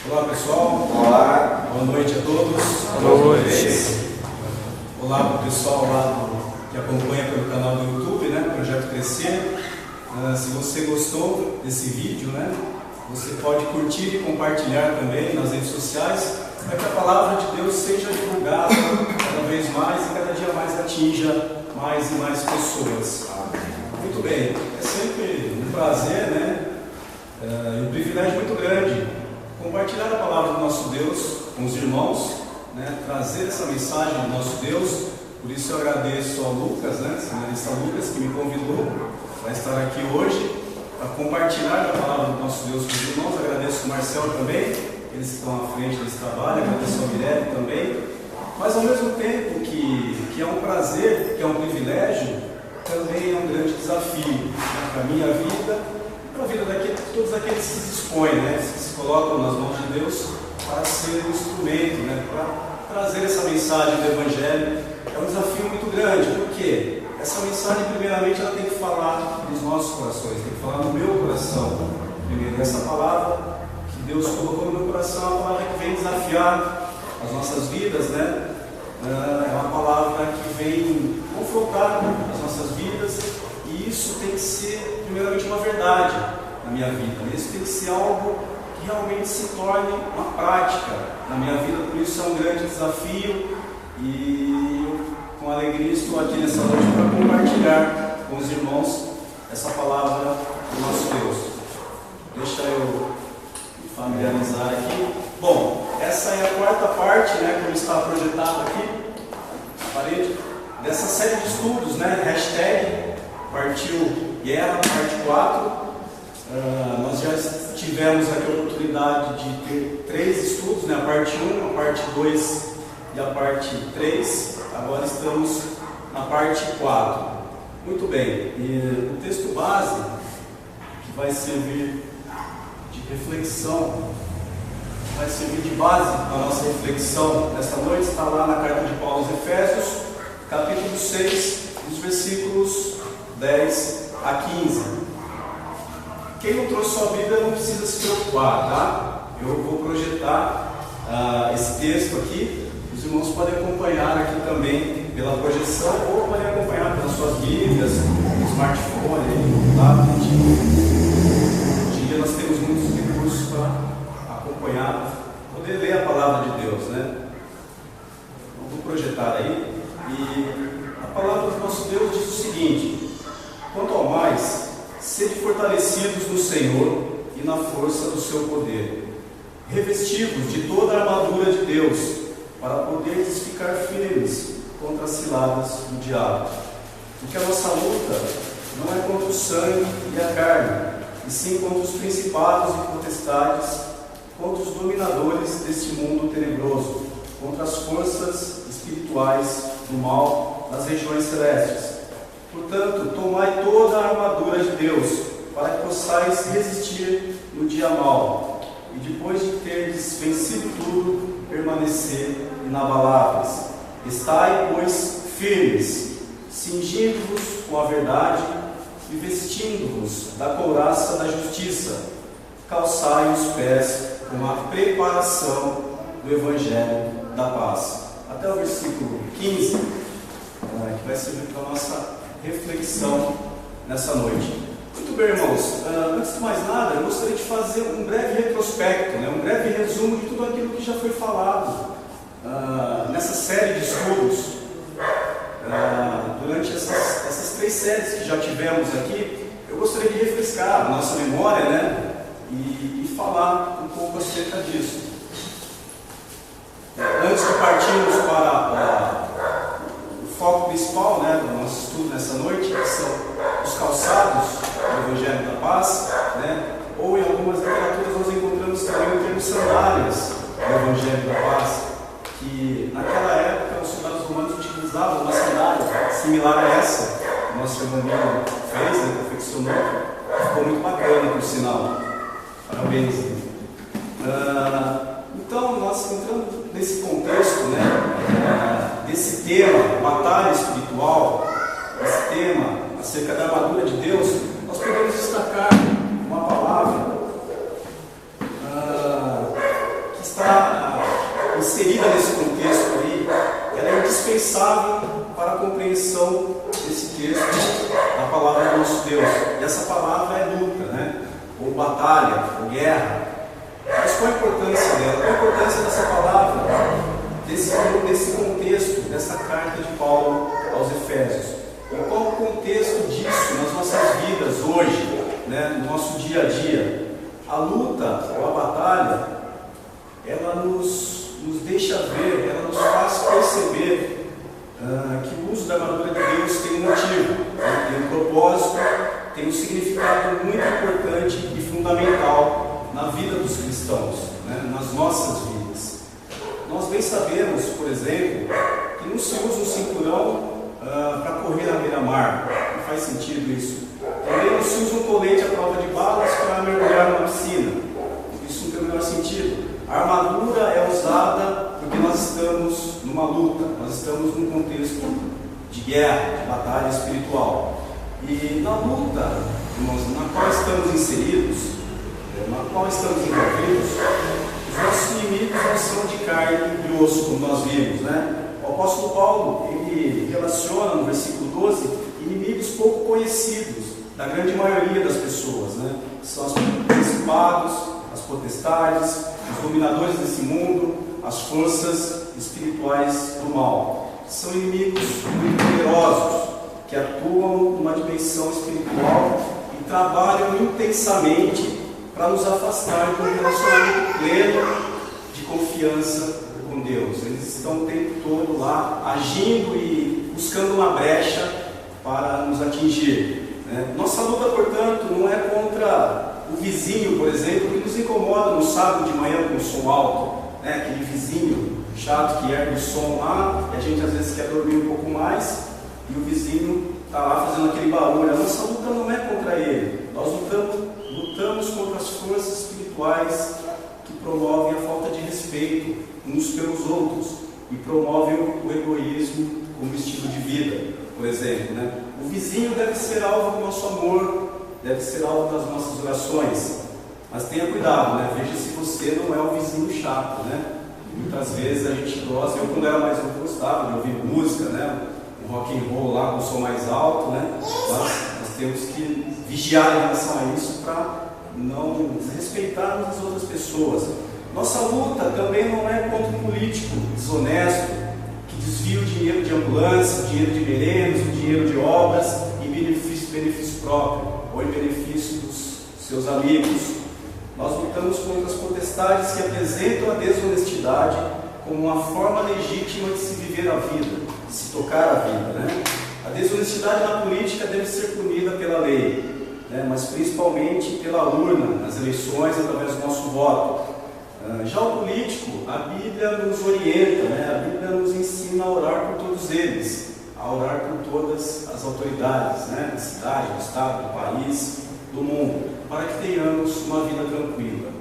Olá pessoal, Olá, boa noite a todos. boa noite. Olá para o pessoal lá que acompanha pelo canal do YouTube, né? Projeto Crescer. Se você gostou desse vídeo, né? Você pode curtir e compartilhar também nas redes sociais, para que a palavra de Deus seja divulgada cada vez mais e cada dia mais atinja mais e mais pessoas. Muito bem, é sempre um prazer, né? E um privilégio muito grande compartilhar a palavra do nosso Deus com os irmãos, né? Trazer essa mensagem do nosso Deus. Por isso eu agradeço ao Lucas, né? Seminarista Lucas, que me convidou para estar aqui hoje, para compartilhar a palavra do nosso Deus com os irmãos. Agradeço o Marcelo também, eles estão à frente desse trabalho, agradeço ao Mirelle também. Mas ao mesmo tempo que é um prazer, que é um privilégio, também é um grande desafio, né? Para a minha vida, para a vida de todos aqueles que se dispõem, né? Que se colocam nas mãos de Deus para ser um instrumento, né? Para trazer essa mensagem do Evangelho. É um desafio muito grande, porque essa mensagem, primeiramente, ela tem que falar nos nossos corações, tem que falar no meu coração. Primeiro, essa palavra que Deus colocou no meu coração é uma palavra que vem desafiar as nossas vidas, né? É uma palavra que vem confrontar as nossas vidas, e isso tem que ser, primeiramente, uma verdade na minha vida. Isso tem que ser algo que realmente se torne uma prática na minha vida. Por isso é um grande desafio, e com alegria estou aqui nessa noite para compartilhar com os irmãos essa palavra do nosso Deus. Deixa eu me familiarizar aqui. Bom, essa é a quarta parte, né, como está projetado aqui na parede, dessa série de estudos, né, hashtag Partiu Guerra, parte 4. Nós já tivemos aqui a oportunidade de ter 3 estudos, né, a parte 1, a parte 2 e a parte 3. Agora estamos na parte 4. Muito bem, e o texto base que vai servir de reflexão, vai servir de base para a nossa reflexão nesta noite, está lá na carta de Paulo aos Efésios, capítulo 6, os versículos 10 a 15. Quem não trouxe sua Bíblia não precisa se preocupar, tá? Eu vou projetar esse texto aqui. Os irmãos podem acompanhar aqui também pela projeção, ou podem acompanhar pelas suas Bíblias, no smartphone, tá? Hoje em dia nós temos muitos recursos para acompanhar, poder ler a palavra de Deus, né? Então, vou projetar aí, e a palavra do nosso Deus diz o seguinte: quanto ao mais, sede fortalecidos no Senhor e na força do seu poder, revestidos de toda a armadura de Deus, para poderes ficar firmes contra as ciladas do diabo. Porque a nossa luta não é contra o sangue e a carne, e sim contra os principados e potestades, contra os dominadores deste mundo tenebroso, contra as forças espirituais do mal nas regiões celestes. Portanto, tomai toda a armadura de Deus, para que possais resistir no dia mau, e depois de terdes vencido tudo, permanecer inabaláveis. Estai, pois, firmes, cingindo-vos com a verdade e vestindo-vos da couraça da justiça. Calçai os pés com a preparação do Evangelho da paz. Até o versículo 15, que vai servir para a nossa reflexão nessa noite. Muito bem, irmãos, antes de mais nada, eu gostaria de fazer um breve retrospecto, né, um breve resumo de tudo aquilo que já foi falado nessa série de estudos, durante essas 3 séries que já tivemos aqui. Eu gostaria de refrescar a nossa memória, né, e falar um pouco acerca disso. Antes de partirmos para o foco principal, né, do nosso estudo nessa noite, que são os calçados do Evangelho da Paz, né, ou em algumas literaturas nós encontramos também o termo sandálias do Evangelho da Paz, que naquela época os soldados romanos utilizavam uma sandália similar a essa que nosso irmão fez, né, confeccionou. Ficou muito bacana, por sinal. Parabéns. Então, nós entrando nesse contexto, né, desse tema, batalha espiritual, esse tema acerca da armadura de Deus, nós podemos destacar uma palavra indispensável para a compreensão desse texto da palavra do nosso Deus. E essa palavra é luta, né? Ou batalha, ou guerra. Mas qual a importância dela? Qual a importância dessa palavra, desse contexto, dessa carta de Paulo aos Efésios? E qual o contexto disso nas nossas vidas hoje, né? No nosso dia a dia? A luta ou a batalha, ela nos deixa ver, ela nos faz perceber que o uso da armadura de Deus tem um motivo, né? Tem um propósito, tem um significado muito importante e fundamental na vida dos cristãos, né? Nas nossas vidas. Nós bem sabemos, por exemplo, que não se usa um cinturão para correr na beira-mar. Não faz sentido isso. Também não se usa um colete à prova de balas para mergulhar numa piscina. Isso não tem o menor sentido. A armadura é usada porque nós estamos numa luta, nós estamos num contexto de guerra, de batalha espiritual. E na luta, irmãos, na qual estamos inseridos, na qual estamos envolvidos, os nossos inimigos não são de carne e osso, como nós vimos, né? O apóstolo Paulo, ele relaciona no versículo 12, inimigos pouco conhecidos da grande maioria das pessoas, né? São os principados, as potestades, os dominadores desse mundo, as forças espirituais do mal. São inimigos muito poderosos, que atuam numa dimensão espiritual e trabalham intensamente para nos afastar de um relacionamento pleno de confiança com Deus. Eles estão o tempo todo lá, agindo e buscando uma brecha para nos atingir, né? Nossa luta, portanto, não é contra o vizinho, por exemplo, que nos incomoda no sábado de manhã com o som alto, né? Aquele vizinho chato que ergue o som lá, e a gente às vezes quer dormir um pouco mais, e o vizinho está lá fazendo aquele barulho. A nossa luta não é contra ele. Nós lutamos contra as forças espirituais que promovem a falta de respeito uns pelos outros e promovem o egoísmo como estilo de vida, por exemplo, né? O vizinho deve ser alvo do nosso amor, deve ser alvo das nossas orações, mas tenha cuidado, né? Veja se você não é o vizinho chato, né? Muitas vezes a gente gosta, eu quando era mais novo gostava de ouvir música, né? Um rock and roll lá com o som mais alto, né? Nós temos que vigiar em relação a isso para não desrespeitarmos as outras pessoas. Nossa luta também não é contra um político desonesto que desvia o dinheiro de ambulância, o dinheiro de merendos, o dinheiro de obras em benefício próprio ou em benefício dos seus amigos. Nós lutamos contra as potestades que apresentam a desonestidade como uma forma legítima de se viver a vida, de se tocar a vida, né? A desonestidade na política deve ser punida pela lei, né? Mas principalmente pela urna, nas eleições, através do nosso voto. Já o político, a Bíblia nos orienta, né? A Bíblia nos ensina a orar por todos eles, a orar por todas as autoridades, né? Da cidade, do estado, do país, do mundo, para que tenhamos uma vida tranquila.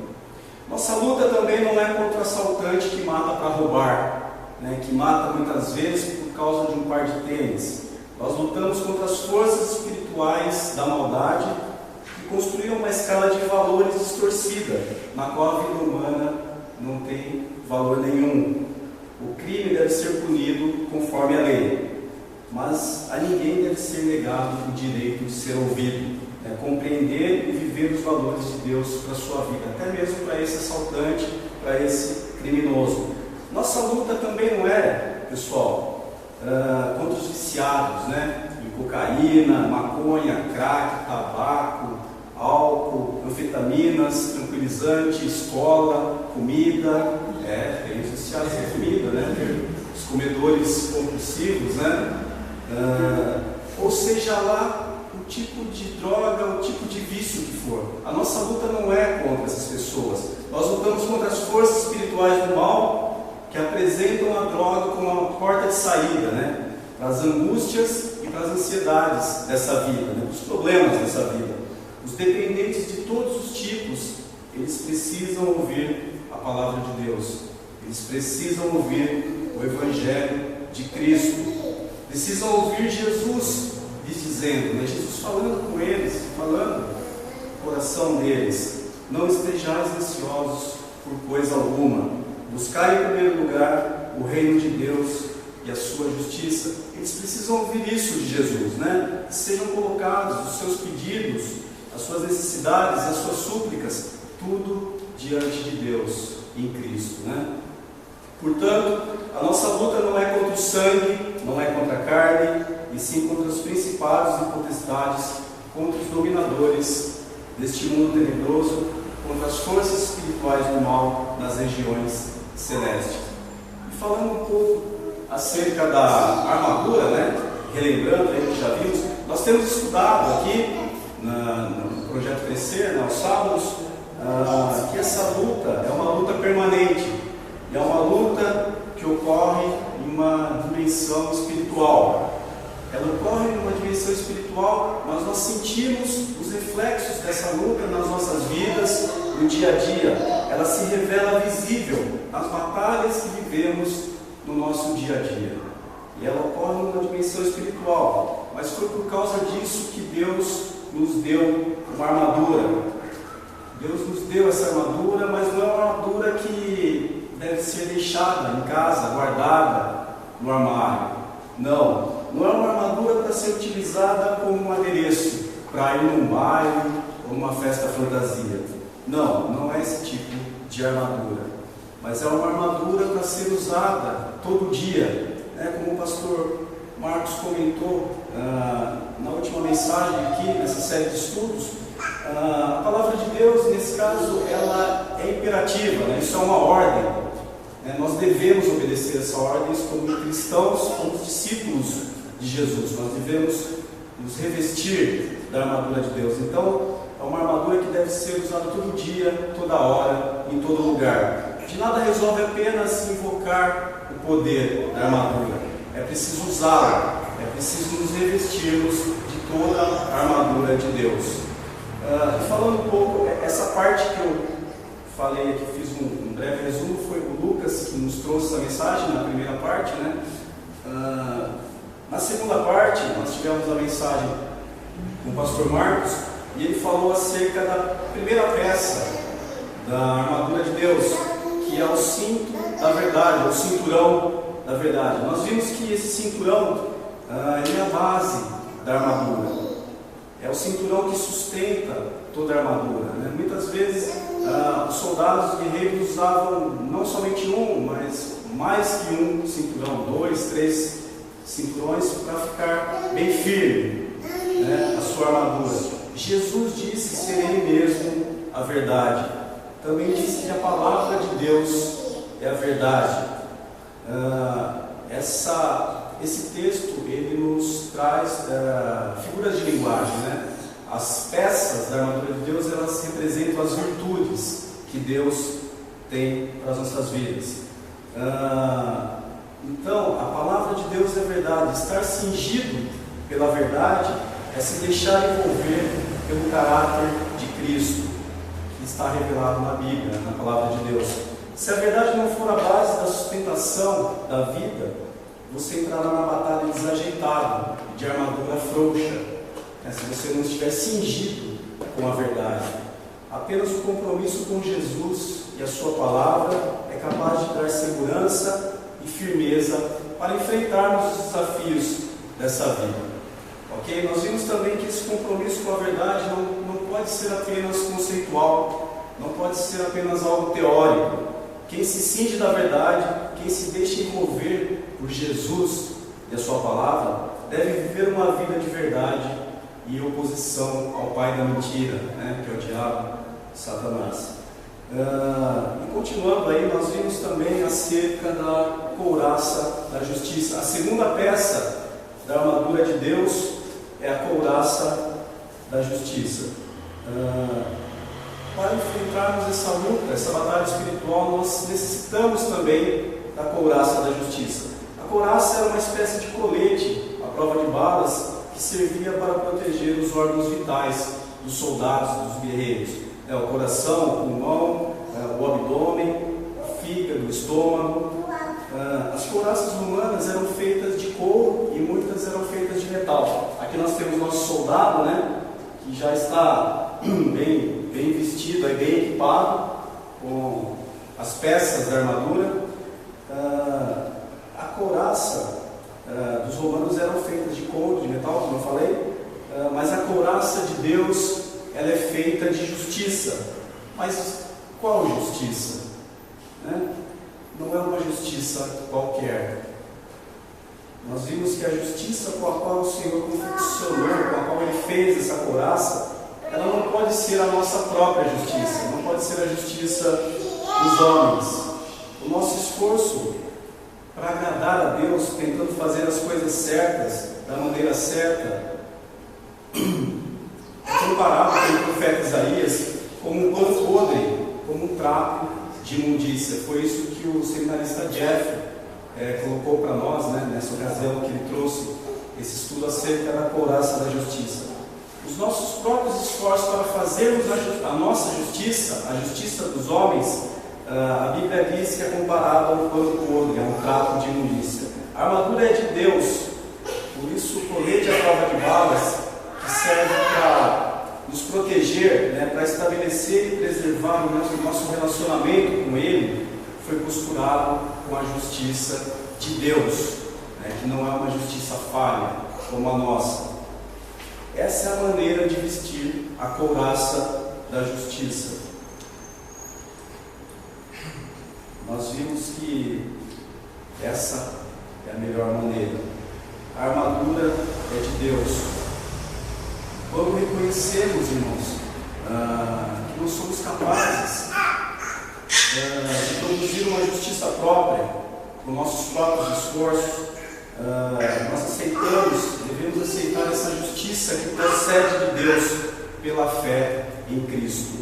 Nossa luta também não é contra o assaltante que mata para roubar, né? Que mata muitas vezes por causa de um par de tênis. Nós lutamos contra as forças espirituais da maldade que construíram uma escala de valores distorcida, na qual a vida humana não tem valor nenhum. O crime deve ser punido conforme a lei, mas a ninguém deve ser negado o direito de ser ouvido, né? Compreender e viver os valores de Deus para a sua vida, até mesmo para esse assaltante, para esse criminoso. Nossa luta também não é, pessoal, contra os viciados, né? Em cocaína, maconha, crack, tabaco, álcool, anfetaminas, tranquilizante, escola, comida. Tem os viciados em comida, né? Os comedores compulsivos, né? Ou seja lá o tipo de droga, o tipo de vício que for. A nossa luta não é contra essas pessoas. Nós lutamos contra as forças espirituais do mal que apresentam a droga como uma porta de saída, né? Para as angústias e para as ansiedades dessa vida, né? Os problemas dessa vida. Os dependentes de todos os tipos, eles precisam ouvir a palavra de Deus. Eles precisam ouvir o Evangelho de Cristo. Precisam ouvir Jesus lhes dizendo, né? Jesus falando com eles, falando no coração deles: não estejais ansiosos por coisa alguma. Buscai em primeiro lugar o reino de Deus e a sua justiça. Eles precisam ouvir isso de Jesus, né? Que sejam colocados os seus pedidos, as suas necessidades, as suas súplicas, tudo diante de Deus em Cristo, né? Portanto, a nossa luta não é contra o sangue, não é contra a carne, e sim contra os principados e potestades, contra os dominadores deste mundo tenebroso, contra as forças espirituais do mal nas regiões celestes. E falando um pouco acerca da armadura, né? Relembrando aí que já vimos, nós temos estudado aqui no Projeto Crescer, aos sábados, que essa luta é uma luta permanente, é uma luta que ocorre em uma dimensão espiritual. Ela ocorre em uma dimensão espiritual, mas nós sentimos os reflexos dessa luta nas nossas vidas, no dia a dia. Ela se revela visível nas batalhas que vivemos no nosso dia a dia. E ela ocorre numa dimensão espiritual. Mas foi por causa disso que Deus nos deu uma armadura. Deus nos deu essa armadura, mas não é uma armadura que deve ser deixada em casa, guardada no armário. Não é uma armadura para ser utilizada como um adereço para ir num baile ou numa festa fantasia. Não é esse tipo de armadura. Mas é uma armadura para ser usada todo dia. Como o pastor Marcos comentou na última mensagem aqui, nessa série de estudos, a palavra de Deus, nesse caso, ela é imperativa, né? Isso é uma ordem. Nós devemos obedecer essa ordem como cristãos, como discípulos de Jesus. Nós devemos nos revestir da armadura de Deus. Então, é uma armadura que deve ser usada todo dia, toda hora, em todo lugar. De nada resolve apenas invocar o poder da armadura. É preciso usá-la. É preciso nos revestirmos de toda a armadura de Deus. E falando um pouco, essa parte que eu falei aqui, fiz um breve resumo, foi o Lucas que nos trouxe essa mensagem na primeira parte, né? Na segunda parte, nós tivemos a mensagem com o pastor Marcos, e ele falou acerca da primeira peça da armadura de Deus, que é o cinto da verdade, o cinturão da verdade. Nós vimos que esse cinturão ele é a base da armadura. É o cinturão que sustenta toda a armadura, né? Muitas vezes os soldados, os guerreiros usavam não somente um, mas mais que um cinturão, 2, 3 cinturões para ficar bem firme, né, a sua armadura. Jesus disse ser Ele mesmo a verdade. Também disse que a palavra de Deus é a verdade. Esse texto ele nos traz figuras de linguagem, né? As peças da armadura de Deus, elas representam as virtudes que Deus tem para as nossas vidas. Então, a palavra de Deus é verdade. Estar cingido pela verdade é se deixar envolver pelo caráter de Cristo, que está revelado na Bíblia, na palavra de Deus. Se a verdade não for a base da sustentação da vida, você entrará na batalha desajeitado, de armadura frouxa, se você não estiver cingido com a verdade. Apenas o compromisso com Jesus e a sua palavra é capaz de dar segurança e firmeza para enfrentarmos os desafios dessa vida. Ok? Nós vimos também que esse compromisso com a verdade não pode ser apenas conceitual, não pode ser apenas algo teórico. Quem se cinge da verdade, quem se deixa envolver por Jesus e a sua palavra, deve viver uma vida de verdade e oposição ao pai da mentira, né, que é o diabo, Satanás. E continuando aí, nós vimos também acerca da couraça da justiça. A segunda peça da armadura de Deus é a couraça da justiça. Para enfrentarmos essa luta, essa batalha espiritual, nós necessitamos também da couraça da justiça. A couraça era uma espécie de colete à prova de balas que servia para proteger os órgãos vitais dos soldados, dos guerreiros. O coração, o pulmão, o abdômen, o fígado, o estômago. As couraças romanas eram feitas de couro e muitas eram feitas de metal. Aqui nós temos nosso soldado, né, que já está bem vestido, bem equipado com as peças da armadura. A couraça dos romanos eram feitas de couro, de metal, como eu falei, mas a couraça de Deus ela é feita de justiça. Mas qual justiça? Não é uma justiça qualquer. Nós vimos que a justiça com a qual o Senhor confeccionou, com a qual Ele fez essa couraça, ela não pode ser a nossa própria justiça, não pode ser a justiça dos homens. O nosso esforço para agradar a Deus, tentando fazer as coisas certas, da maneira certa, é comparado pelo profeta Isaías como um pano podre, como um trapo de imundícia. Foi isso que o seminarista Jeff colocou para nós, nessa ocasião que ele trouxe esse estudo acerca da couraça da justiça. Os nossos próprios esforços para fazermos a nossa justiça, a justiça dos homens, a Bíblia diz que é comparada a um pano podre, a um trapo de imundícia. A armadura é de Deus, por isso o colete à prova de balas, que serve para nos proteger, para estabelecer e preservar o nosso relacionamento com Ele, foi costurado com a justiça de Deus, que não é uma justiça falha como a nossa. Essa é a maneira de vestir a couraça da justiça. Nós vimos que essa é a melhor maneira. A armadura é de Deus. Quando reconhecemos, irmãos, que não somos capazes de produzir uma justiça própria, com nossos próprios esforços, nós devemos aceitar essa justiça que procede de Deus pela fé em Cristo.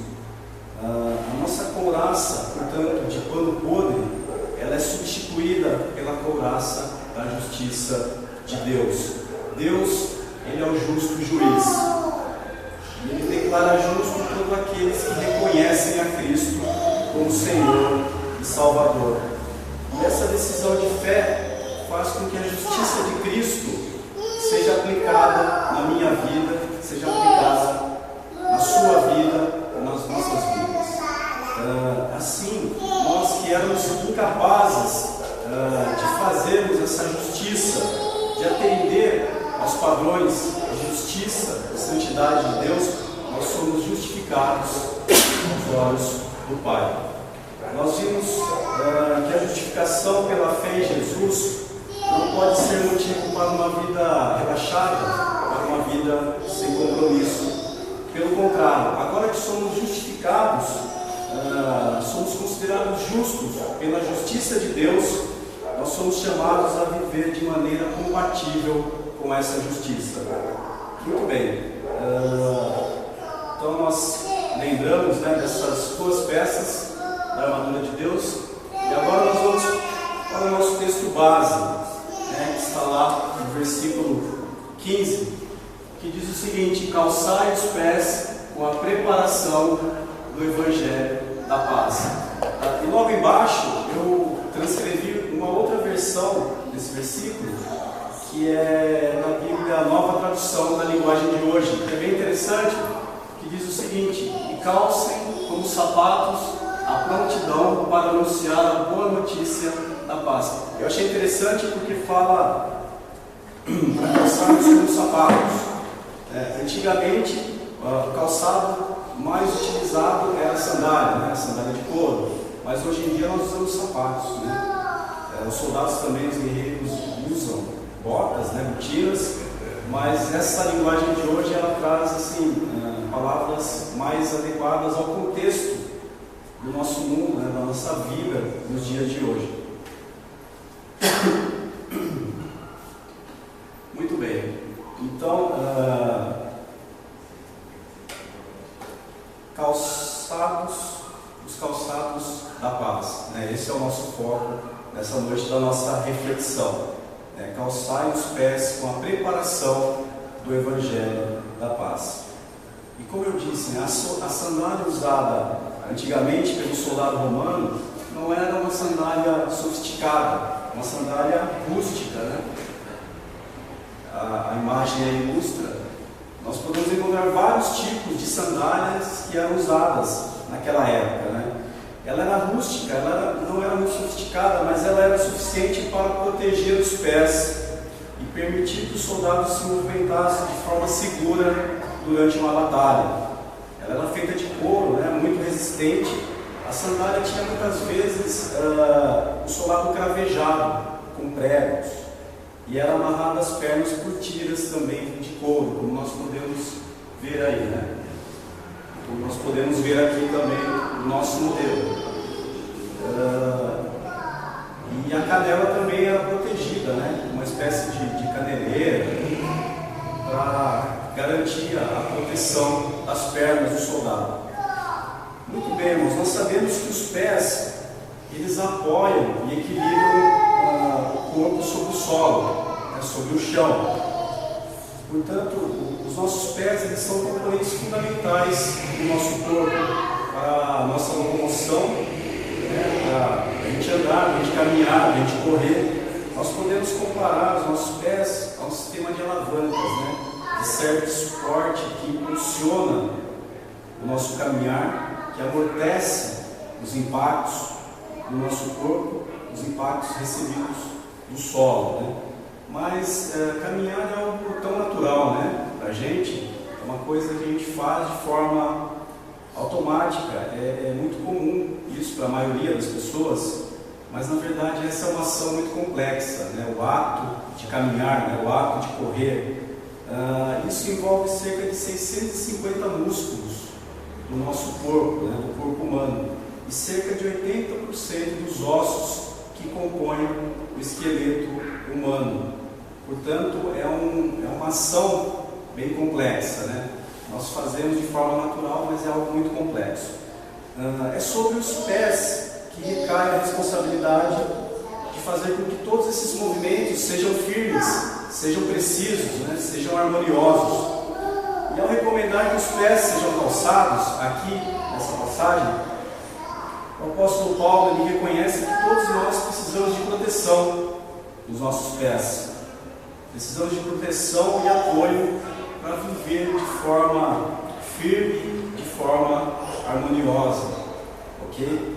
A nossa couraça, portanto, de pano podre, ela é substituída pela couraça da justiça de Deus. Deus, Ele é o justo juiz. E Ele declara justo todos aqueles que reconhecem a Cristo como Senhor e Salvador. E essa decisão de fé faz com que a justiça de Cristo seja aplicada na minha vida, seja aplicada na sua vida, nas nossas vidas. Assim, nós que éramos incapazes de fazermos essa justiça, de atender aos padrões de justiça, de santidade de Deus, nós somos justificados aos olhos do Pai. Nós vimos que a justificação pela fé em Jesus não pode ser motivo para uma vida relaxada, para uma vida sem compromisso. Pelo contrário, agora que somos justificados, somos considerados justos pela justiça de Deus, nós somos chamados a viver de maneira compatível com essa justiça. Muito bem. Então nós lembramos dessas duas peças da armadura de Deus. E agora nós vamos para o nosso texto base, que está lá no versículo 15, que diz o seguinte: calçai os pés com a preparação do Evangelho da Paz. E logo embaixo eu transcrevi uma outra versão desse versículo, que é na Bíblia Nova Tradução da linguagem de hoje, que é bem interessante, que diz o seguinte: e calcem como sapatos a prontidão para anunciar a boa notícia da paz. Eu achei interessante porque fala para calçarmos como sapatos. Antigamente, o calçado mais utilizado era a sandália, a sandália de couro, mas hoje em dia nós usamos sapatos. Os soldados também, os guerreiros, usam botas, botinas, mas essa linguagem de hoje ela traz palavras mais adequadas ao contexto do nosso mundo, da nossa vida nos dias de hoje. Muito bem. Então, os calçados da paz. Esse é o nosso foco nessa noite da nossa reflexão. Calçai os pés com a preparação do Evangelho da Paz. E como eu disse, a sandália usada antigamente pelo soldado romano não era uma sandália sofisticada, uma sandália rústica. A imagem aí ilustra. Nós podemos encontrar vários tipos de sandálias que eram usadas naquela época. ela era rústica, não era muito sofisticada, mas ela era suficiente para proteger os pés e permitir que os soldados se movimentassem de forma segura durante uma batalha. Ela era feita de couro, né, muito resistente. A sandália tinha muitas vezes o solado cravejado com pregos e era amarrada às pernas por tiras também de couro, como nós podemos ver aí, né? Como nós podemos ver aqui também o nosso modelo. E a canela também era protegida, né? Uma espécie de caneleira para garantir a proteção das pernas do soldado. Muito bem, irmãos, nós sabemos que os pés, eles apoiam e equilibram o corpo sobre o solo, né, sobre o chão. Portanto, os nossos pés, eles são componentes fundamentais do nosso corpo, para a nossa locomoção, né, para a gente andar, para a gente caminhar, para a gente correr. Nós podemos comparar os nossos pés a um sistema de alavancas, né, que serve de suporte, que impulsiona o nosso caminhar, que amortece os impactos do nosso corpo, os impactos recebidos do solo, né? Mas caminhar é algo tão natural, né, para a gente, é uma coisa que a gente faz de forma automática, é muito comum isso para a maioria das pessoas, mas na verdade essa é uma ação muito complexa, né? O ato de caminhar, né? O ato de correr, isso envolve cerca de 650 músculos do nosso corpo, né, do corpo humano, e cerca de 80% dos ossos que compõem o esqueleto humano. Portanto, é uma ação bem complexa, né? Nós fazemos de forma natural, mas é algo muito complexo. É sobre os pés que recai a responsabilidade de fazer com que todos esses movimentos sejam firmes, sejam precisos, né, sejam harmoniosos. E ao recomendar que os pés sejam calçados, aqui nessa passagem, o apóstolo Paulo ele reconhece que todos nós precisamos de proteção dos nossos pés. Precisamos de proteção e apoio para viver de forma firme, de forma harmoniosa. Ok?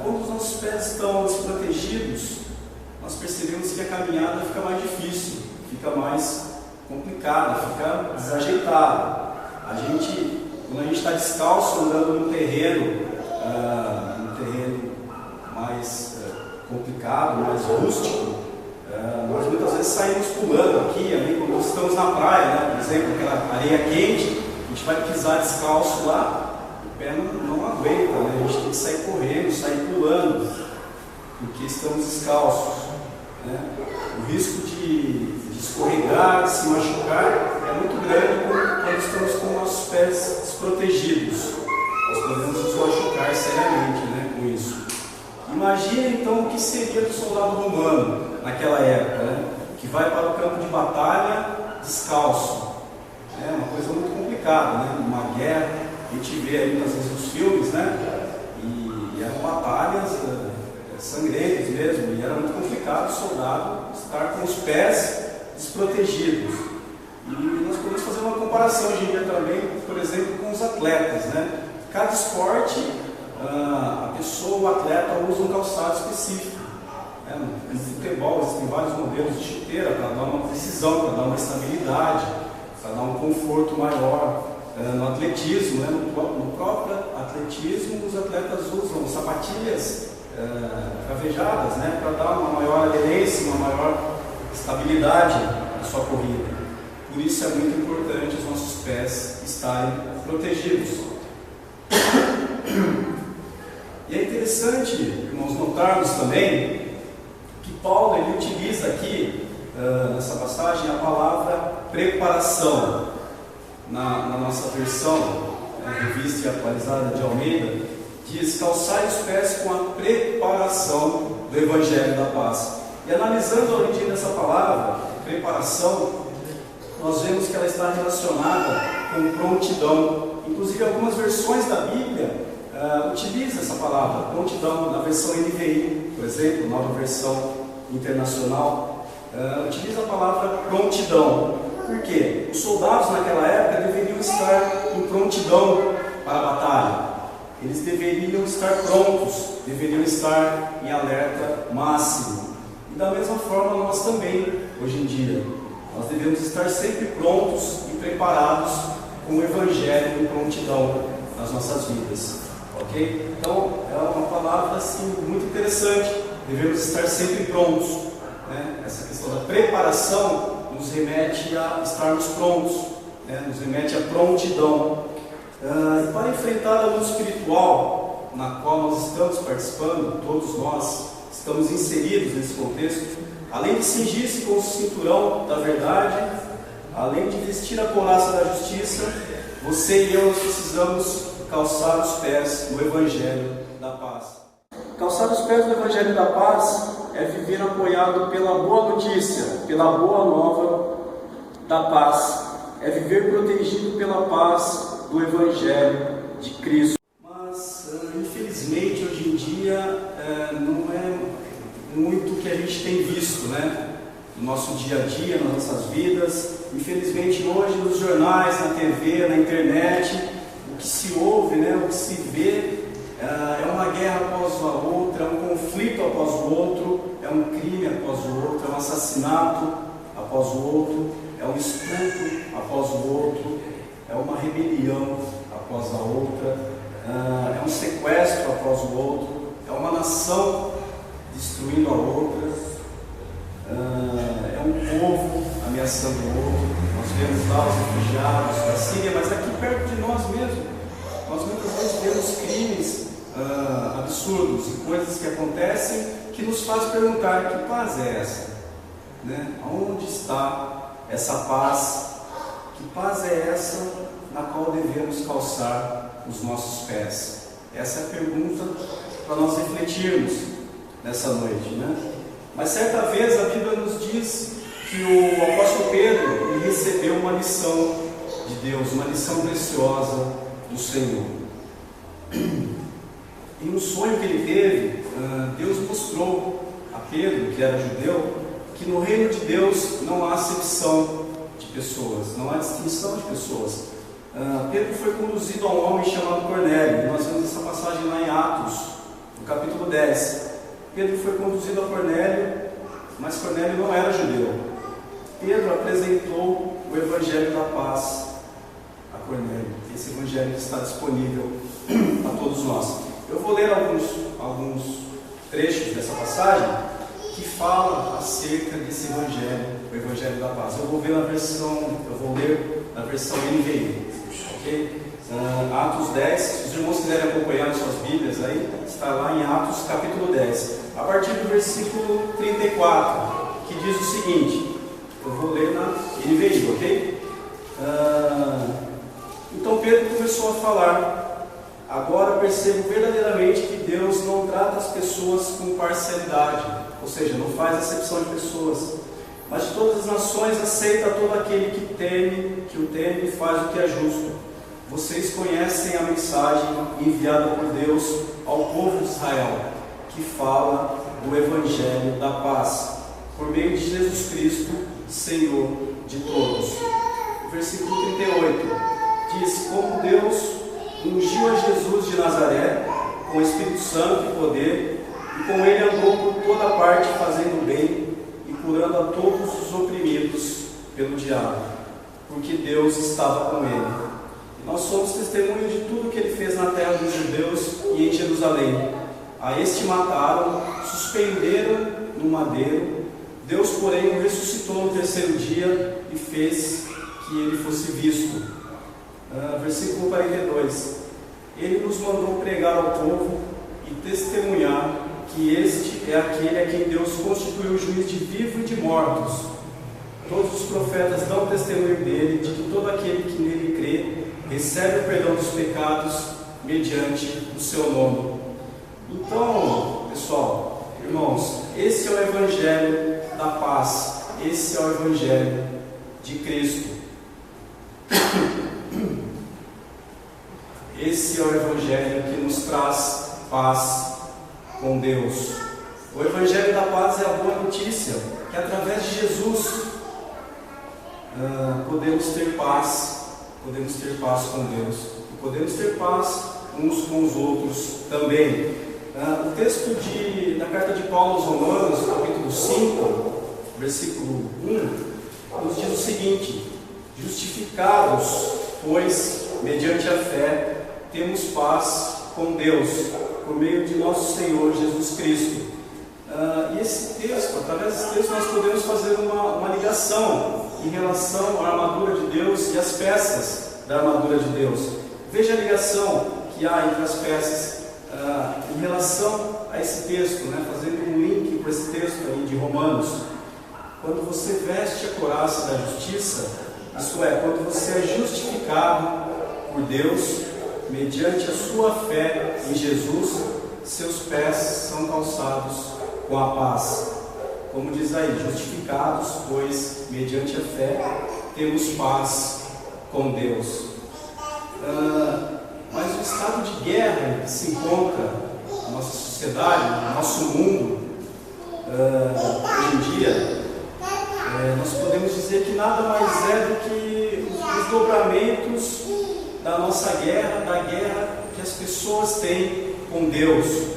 Quando os nossos pés estão desprotegidos, nós percebemos que a caminhada fica mais difícil, fica mais complicada, fica desajeitada. Quando a gente está descalço andando num terreno mais complicado, mais rústico, nós muitas vezes saímos pulando aqui, ali, quando estamos na praia, né? Por exemplo, aquela areia quente, a gente vai pisar descalço lá, o pé não aguenta, né? A gente tem que sair correndo, sair pulando, porque estamos descalços, né? O risco de escorregar, de se machucar é muito grande quando estamos com nossos pés desprotegidos. Nós podemos nos machucar seriamente, né, com isso. Imagina então o que seria do soldado romano naquela época, né, que vai para o campo de batalha descalço. É uma coisa muito complicada, né? Uma guerra, a gente vê aí muitas vezes nos filmes, né? E eram batalhas sangrentas mesmo, e era muito complicado o soldado estar com os pés desprotegidos. E nós podemos fazer uma comparação hoje em dia também, por exemplo, com os atletas, né? Cada esporte, a pessoa, o atleta, usa um calçado específico. Né? No futebol existem vários modelos de chuteira para dar uma precisão, para dar uma estabilidade, para dar um conforto maior. No atletismo, né? No próprio atletismo, os atletas usam sapatilhas cravejadas, né? Para dar uma maior aderência, uma maior estabilidade na sua corrida. Por isso é muito importante os nossos pés estarem protegidos. E é interessante, irmãos, notarmos também que Paulo ele utiliza aqui nessa passagem a palavra preparação. Na nossa versão, revista e atualizada de Almeida, diz: calçai os pés com a preparação do Evangelho da Paz. E analisando a origem dessa palavra, preparação, nós vemos que ela está relacionada com prontidão. Inclusive algumas versões da Bíblia utilizam essa palavra, prontidão. Na versão NVI, por exemplo, nova versão internacional, utiliza a palavra prontidão. Por quê? Os soldados naquela época deveriam estar em prontidão para a batalha. eles deveriam estar prontos, deveriam estar em alerta máximo. E da mesma forma nós também, hoje em dia, nós devemos estar sempre prontos e preparados com o Evangelho em prontidão nas nossas vidas. Ok? Então, é uma palavra assim, muito interessante. Devemos estar sempre prontos. Né? Essa questão da preparação nos remete a estarmos prontos, né? Nos remete à prontidão. E para enfrentar a luta espiritual na qual nós estamos participando, todos nós estamos inseridos nesse contexto, além de cingir-se com o cinturão da verdade, além de vestir a couraça da justiça, você e eu precisamos calçar os pés no Evangelho da paz. Calçar os pés no Evangelho da paz é viver apoiado pela boa notícia, pela boa nova da paz. É viver protegido pela paz do Evangelho de Cristo. Mas, infelizmente, hoje em dia, não é muito o que a gente tem visto, né? No nosso dia a dia, nas nossas vidas. Infelizmente, hoje, nos jornais, na TV, na internet, o que se ouve, né? O que se vê é uma guerra após a outra, é um conflito após o outro, é um crime após o outro, é um assassinato após o outro, é um estupro após o outro, é uma rebelião após a outra, é um sequestro após o outro, é uma nação destruindo a outra, é um povo ameaçando o outro. Nós vemos lá os refugiados da Síria, mas aqui perto de nós mesmo, nós muitas vezes vemos crimes absurdos e coisas que acontecem que nos faz perguntar: que paz é essa? Né? Onde está essa paz? Que paz é essa na qual devemos calçar os nossos pés? Essa é a pergunta para nós refletirmos nessa noite, né? Mas certa vez a Bíblia nos diz que o apóstolo Pedro recebeu uma lição de Deus, uma lição preciosa do Senhor. Em um sonho que ele teve, Deus mostrou a Pedro, que era judeu, que no reino de Deus não há acepção de pessoas, não há distinção de pessoas. Pedro foi conduzido a um homem chamado Cornélio. Nós vemos essa passagem lá em Atos, no capítulo 10. Pedro foi conduzido a Cornélio, mas Cornélio não era judeu. Pedro apresentou o Evangelho da paz a Cornélio. Esse Evangelho está disponível a todos nós. Eu vou ler alguns trechos dessa passagem que fala acerca desse Evangelho, o Evangelho da paz. Eu vou ler na versão NVI, ok? Atos 10, se os irmãos quiserem acompanhar nas suas Bíblias aí, está lá em Atos capítulo 10, a partir do versículo 34, que diz o seguinte. Eu vou ler na NVI, ok? Então Pedro começou a falar: agora percebo verdadeiramente que Deus não trata as pessoas com parcialidade, ou seja, não faz acepção de pessoas, mas de todas as nações aceita todo aquele que o teme e faz o que é justo. Vocês conhecem a mensagem enviada por Deus ao povo de Israel, que fala do Evangelho da paz, por meio de Jesus Cristo, Senhor de todos. Versículo 38 diz: como Deus ungiu a Jesus de Nazaré com o Espírito Santo e poder, e com ele andou por toda parte fazendo bem e curando a todos os oprimidos pelo diabo, porque Deus estava com ele. E nós somos testemunhas de tudo que ele fez na terra dos judeus e em Jerusalém. A este mataram, suspenderam no madeiro. Deus, porém, o ressuscitou no terceiro dia e fez que ele fosse visto. Versículo 42. Ele nos mandou pregar ao povo e testemunhar que este é aquele a quem Deus constituiu juiz de vivos e de mortos. Todos os profetas dão testemunho dele, de que todo aquele que nele crê recebe o perdão dos pecados mediante o seu nome. Então, pessoal, irmãos, esse é o Evangelho da paz, esse é o Evangelho de Cristo. Esse é o Evangelho que nos traz paz com Deus. O Evangelho da paz é a boa notícia, que através de Jesus podemos ter paz com Deus. E podemos ter paz uns com os outros também. O texto da carta de Paulo aos Romanos, capítulo 5, versículo 1, nos diz o seguinte: justificados, pois, mediante a fé, temos paz com Deus, por meio de nosso Senhor Jesus Cristo. E esse texto, através desse texto, nós podemos fazer uma ligação em relação à armadura de Deus e às peças da armadura de Deus. Veja a ligação que há entre as peças em relação a esse texto, né? Fazendo um link com esse texto aí de Romanos. Quando você veste a couraça da justiça, isso é, quando você é justificado por Deus, mediante a sua fé em Jesus, seus pés são calçados com a paz. Como diz aí, justificados, pois, mediante a fé, temos paz com Deus. Mas o estado de guerra em que se encontra a nossa sociedade, o nosso mundo, hoje em dia, nós podemos dizer que nada mais é do que os desdobramentos da nossa guerra, da guerra que as pessoas têm com Deus,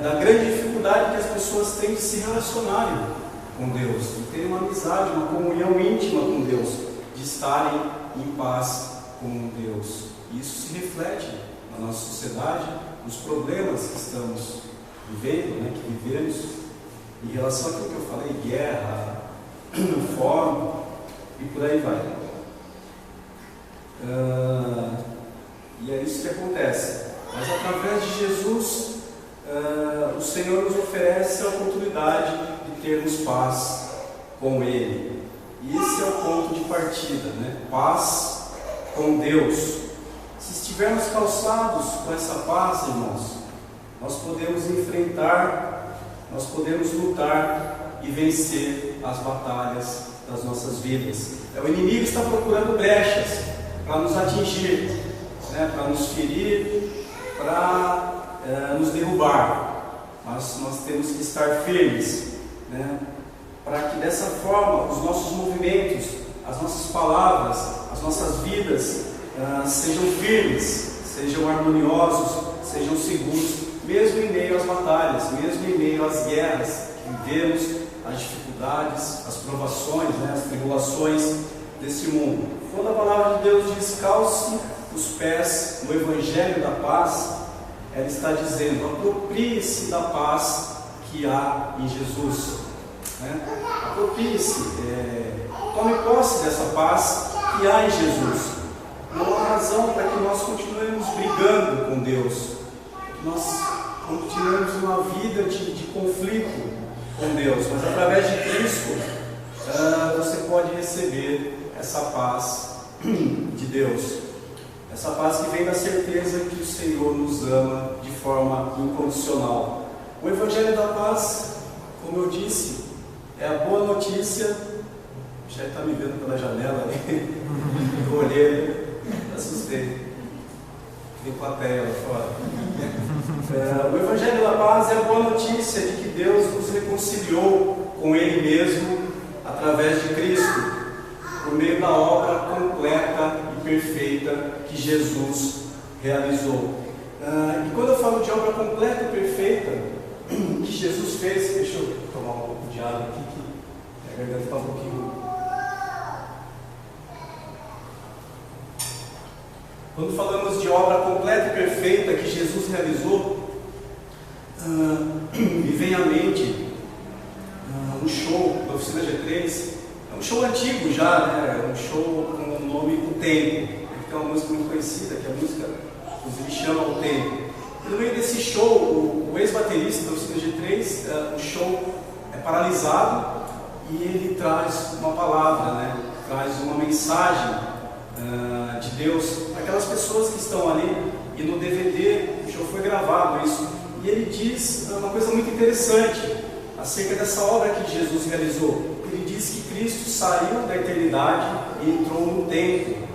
da grande dificuldade que as pessoas têm de se relacionarem com Deus, de terem uma amizade, uma comunhão íntima com Deus, de estarem em paz com Deus. Isso se reflete na nossa sociedade, nos problemas que estamos vivendo, que vivemos, em relação àquilo que eu falei, guerra, fome e por aí vai. E é isso que acontece. Mas através de Jesus, o Senhor nos oferece a oportunidade de termos paz com Ele. E esse é o ponto de partida, né? Paz com Deus. Se estivermos calçados com essa paz, irmãos, nós podemos enfrentar, nós podemos lutar e vencer as batalhas das nossas vidas. O inimigo está procurando brechas para nos atingir, para nos ferir, para nos derrubar. Mas nós temos que estar firmes, para que dessa forma os nossos movimentos, as nossas palavras, as nossas vidas sejam firmes, sejam harmoniosos, sejam seguros, mesmo em meio às batalhas, mesmo em meio às guerras que vivemos, as dificuldades, as provações, as tribulações desse mundo. Quando a palavra de Deus diz calce os pés no Evangelho da paz, ela está dizendo: aproprie-se da paz que há em Jesus. Aproprie-se, tome posse dessa paz que há em Jesus. Não há razão para que nós continuemos brigando com Deus, que nós continuemos uma vida de conflito com Deus, mas através de Cristo você pode receber essa paz de Deus, essa paz que vem da certeza que o Senhor nos ama de forma incondicional. O Evangelho da Paz, como eu disse, é a boa notícia. Já está me vendo pela janela ali, eu olhei, assustei, tem plateia lá fora. O Evangelho da Paz é a boa notícia de que Deus nos reconciliou com Ele mesmo através de Cristo, por meio da obra completa e perfeita que Jesus realizou. E quando eu falo de obra completa e perfeita que Jesus fez, deixa eu tomar um pouco de água aqui, que a garganta está um pouquinho. Quando falamos de obra completa e perfeita que Jesus realizou, me vem à mente um show da Oficina G3, é um show antigo já, é um show com o nome O Tempo, que é uma música muito conhecida, que a música inclusive chama O Tempo. E no meio desse show, o ex-baterista da Oficina G3, o show é paralisado e ele traz uma palavra, traz uma mensagem de Deus para aquelas pessoas que estão ali. E no DVD, o show foi gravado isso, e ele diz uma coisa muito interessante acerca dessa obra que Jesus realizou. Ele diz que Cristo saiu da eternidade e entrou no tempo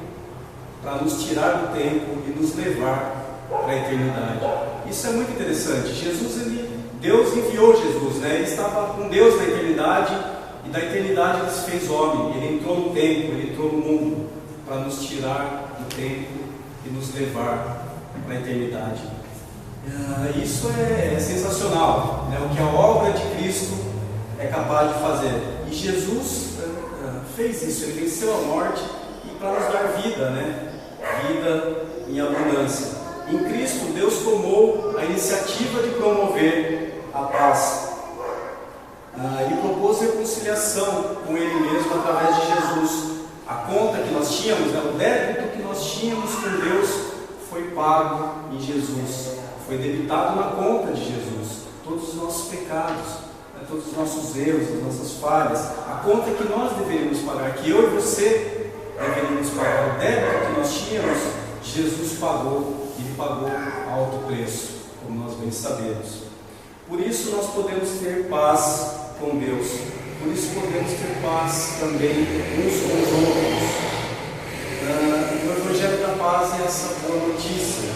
para nos tirar do tempo e nos levar para a eternidade. Isso é muito interessante. Deus enviou Jesus, ele estava com Deus na eternidade, e da eternidade ele se fez homem, ele entrou no tempo, ele entrou no mundo para nos tirar do tempo e nos levar para para a eternidade. Isso é sensacional, né? O que a obra de Cristo é capaz de fazer. E Jesus fez isso, ele venceu a morte e para nos dar vida, né? Vida em abundância. Em Cristo, Deus tomou a iniciativa de promover a paz. Ele propôs reconciliação com Ele mesmo através de Jesus. A conta que nós tínhamos, o débito que nós tínhamos com Deus foi pago em Jesus. Foi debitado na conta de Jesus. Todos os nossos pecados, todos os nossos erros, as nossas falhas, a conta que nós deveríamos pagar, que eu e você deveríamos pagar, o débito que nós tínhamos, Jesus pagou, Ele pagou alto preço, como nós bem sabemos. Por isso nós podemos ter paz com Deus, por isso podemos ter paz também uns com os outros. O Evangelho da Paz é essa boa notícia,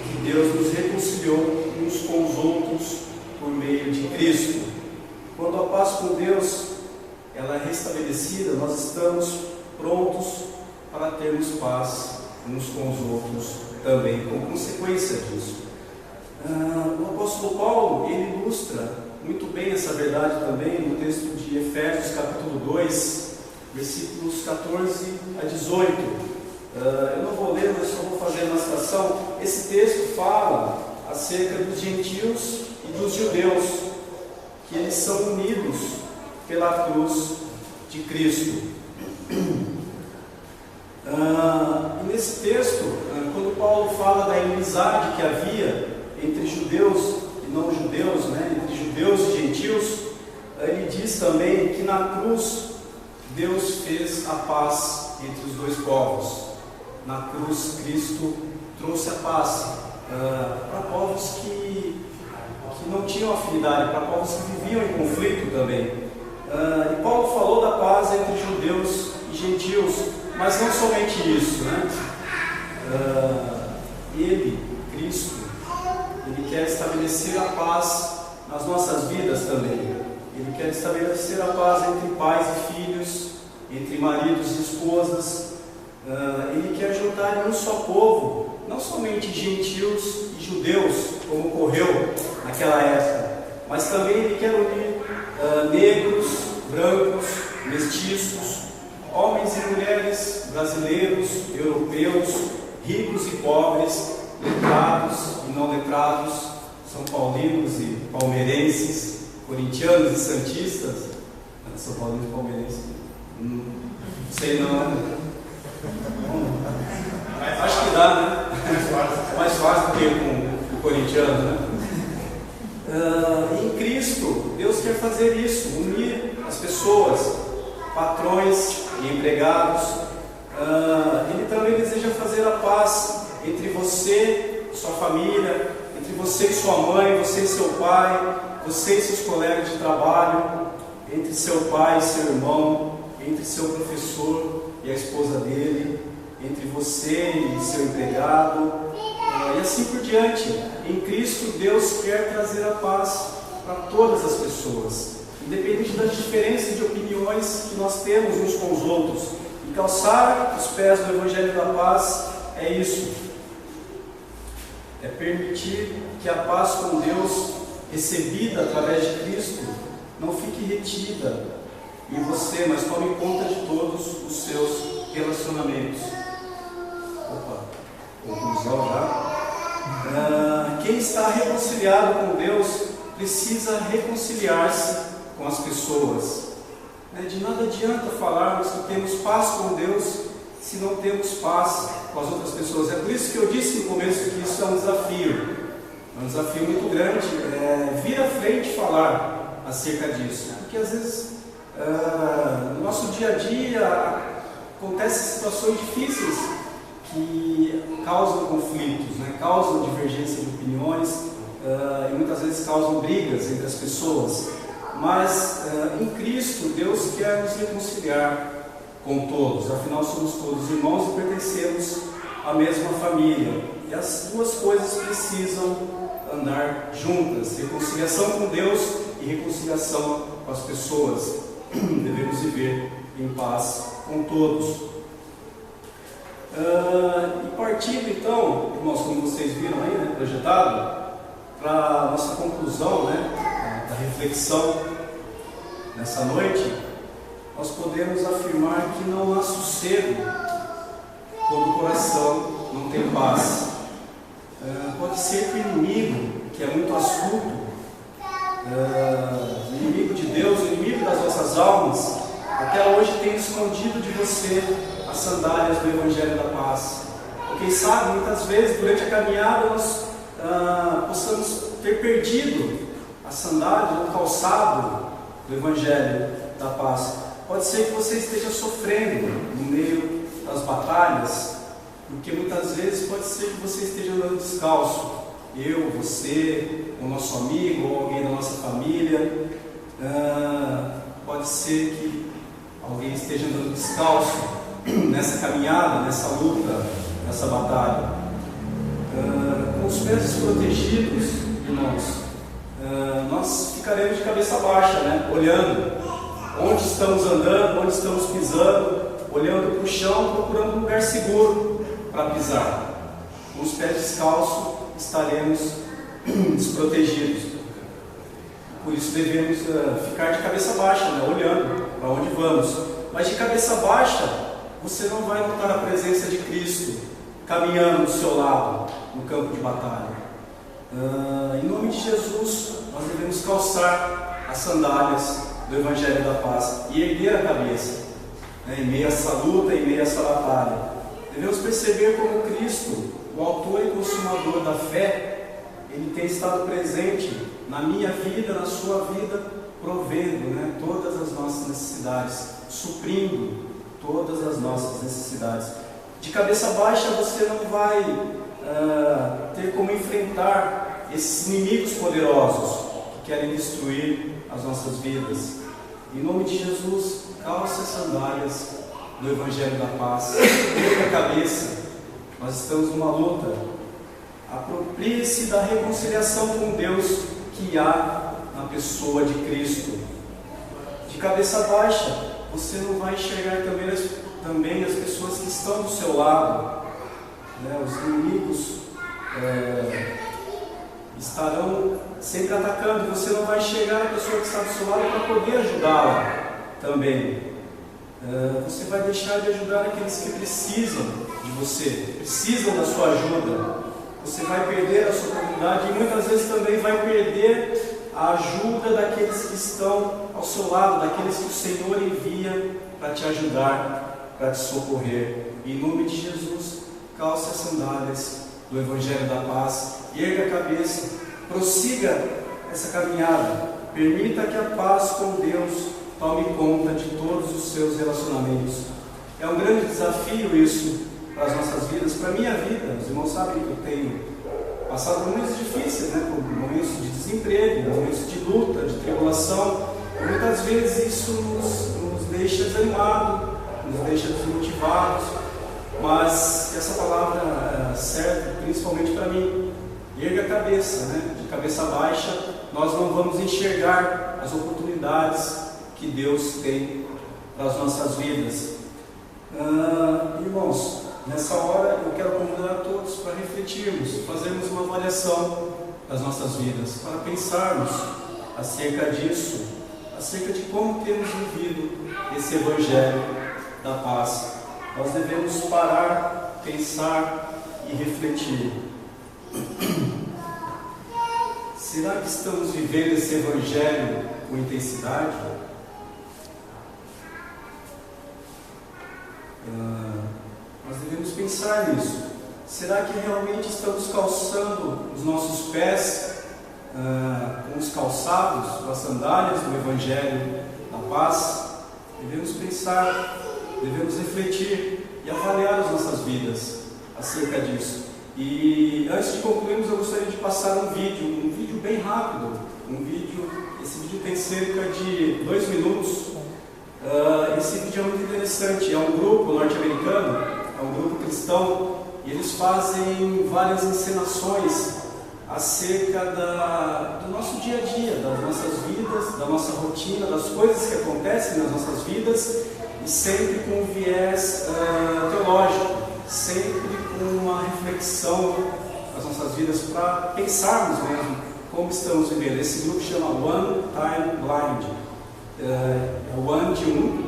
que Deus nos reconciliou uns com os outros por meio de Cristo. Quando a paz com Deus ela é restabelecida, nós estamos prontos para termos paz uns com os outros também, como consequência disso. O apóstolo Paulo, ele ilustra muito bem essa verdade também no texto de Efésios capítulo 2, versículos 14 a 18. Eu não vou ler, mas só vou fazer uma citação. Esse texto fala acerca dos gentios e dos judeus, que eles são unidos pela cruz de Cristo. E nesse texto, quando Paulo fala da inimizade que havia entre judeus e não judeus, né, entre judeus e gentios, ele diz também que na cruz Deus fez a paz entre os dois povos. Na cruz Cristo trouxe a paz para povos que não tinham afinidade, para povos que viviam em conflito também. E Paulo falou da paz entre judeus e gentios, mas não somente isso, né? Ele, Cristo, Ele quer estabelecer a paz nas nossas vidas também. Ele quer estabelecer a paz entre pais e filhos, entre maridos e esposas. Ele quer juntar em um só povo, não somente gentios e judeus, como ocorreu naquela época, mas também Ele quer unir negros, brancos, mestiços, homens e mulheres, brasileiros, europeus, ricos e pobres, letrados e não letrados, são paulinos e palmeirenses, corintianos e santistas. São paulinos e palmeirenses, não sei não. Acho que dá, né? É mais fácil do que com o corintiano, né? Em Cristo, Deus quer fazer isso, unir as pessoas, patrões e empregados. Ele também deseja fazer a paz entre você e sua família, entre você e sua mãe, você e seu pai, você e seus colegas de trabalho, entre seu pai e seu irmão, entre seu professor e a esposa dele, entre você e seu empregado, e assim por diante. Em Cristo, Deus quer trazer a paz para todas as pessoas, independente das diferenças de opiniões que nós temos uns com os outros. E calçar os pés do Evangelho da Paz é isso, é permitir que a paz com Deus, recebida através de Cristo, não fique retida em você, mas tome conta de todos os seus relacionamentos. Conclusão já. Quem está reconciliado com Deus precisa reconciliar-se com as pessoas. De nada adianta falarmos que temos paz com Deus se não temos paz com as outras pessoas. É por isso que eu disse no começo que isso é um desafio. É um desafio muito grande, vir à frente e falar acerca disso. Porque às vezes no nosso dia a dia acontecem situações difíceis que causam conflitos, né? Causam divergência de opiniões e muitas vezes causam brigas entre as pessoas. Mas em Cristo, Deus quer nos reconciliar com todos. Afinal, somos todos irmãos e pertencemos à mesma família. E as duas coisas precisam andar juntas: reconciliação com Deus e reconciliação com as pessoas. Devemos viver em paz com todos. E partindo então, irmãos, como vocês viram aí, né, projetado, para a nossa conclusão, né, da reflexão nessa noite, nós podemos afirmar que não há sossego quando o coração não tem paz. Pode ser que o inimigo, que é muito astuto, o inimigo de Deus, o inimigo das nossas almas, até hoje tem escondido de você as sandálias do Evangelho da Paz. Quem sabe, muitas vezes, durante a caminhada, nós possamos ter perdido a sandália, o calçado do Evangelho da Paz. Pode ser que você esteja sofrendo no meio das batalhas, porque muitas vezes pode ser que você esteja andando descalço. Eu, você, o nosso amigo, ou alguém da nossa família. Pode ser que alguém esteja andando descalço nessa caminhada, nessa luta, nessa batalha. Com os pés desprotegidos, irmãos, nós ficaremos de cabeça baixa, né? Olhando onde estamos andando, onde estamos pisando, olhando para o chão, procurando um lugar seguro para pisar. Com os pés descalços, estaremos desprotegidos. Por isso devemos ficar de cabeça baixa, né? Olhando para onde vamos. Mas de cabeça baixa, você não vai notar a presença de Cristo caminhando do seu lado no campo de batalha. Em nome de Jesus, nós devemos calçar as sandálias do Evangelho da Paz e erguer a cabeça, né? Em meio a essa luta, em meio a essa batalha. Devemos perceber como Cristo, o autor e consumador da fé, Ele tem estado presente na minha vida, na sua vida, provendo, né, todas as nossas necessidades, suprindo todas as nossas necessidades. De cabeça baixa você não vai ter como enfrentar esses inimigos poderosos que querem destruir as nossas vidas. Em nome de Jesus, calce as sandálias do Evangelho da Paz, erga a cabeça. Nós estamos numa luta. Aproprie-se da reconciliação com Deus que há na pessoa de Cristo. De cabeça baixa, você não vai enxergar também as pessoas que estão do seu lado, né? Os inimigos estarão sempre atacando. Você não vai enxergar a pessoa que está do seu lado para poder ajudá-la também. Você vai deixar de ajudar aqueles que precisam de você, precisam da sua ajuda. Você vai perder a sua oportunidade e muitas vezes também vai perder a ajuda daqueles que estão ao seu lado, daqueles que o Senhor envia para te ajudar, para te socorrer. Em nome de Jesus, calce as sandálias do Evangelho da Paz, erga a cabeça, prossiga essa caminhada, permita que a paz com Deus tome conta de todos os seus relacionamentos. É um grande desafio isso para as nossas vidas, para a minha vida. Os irmãos sabem que eu tenho passado por momentos difíceis, né? Por momentos de desemprego, momentos de luta, de tribulação. E muitas vezes isso nos deixa desanimados, nos deixa desmotivados. Mas essa palavra serve principalmente para mim. Erga a cabeça, né? De cabeça baixa, nós não vamos enxergar as oportunidades que Deus tem para as nossas vidas. Irmãos, nessa hora eu quero convidar a todos para refletirmos, fazermos uma avaliação das nossas vidas, para pensarmos acerca disso, acerca de como temos vivido esse Evangelho da Paz. Nós devemos parar, pensar e refletir. Será que estamos vivendo esse Evangelho com intensidade? Nós devemos pensar nisso. Será que realmente estamos calçando os nossos pés com os calçados, com as sandálias do Evangelho da Paz? Devemos pensar, devemos refletir e avaliar as nossas vidas acerca disso. E antes de concluirmos, eu gostaria de passar um vídeo bem rápido. Esse vídeo tem cerca de 2 minutos. Esse vídeo é muito interessante. É um grupo norte-americano, é um grupo cristão, e eles fazem várias encenações acerca do nosso dia a dia, das nossas vidas, da nossa rotina, das coisas que acontecem nas nossas vidas, e sempre com um viés teológico. sempre com uma reflexão das nossas vidas para pensarmos mesmo como estamos vivendo. Esse grupo chama One Time Blind. One de time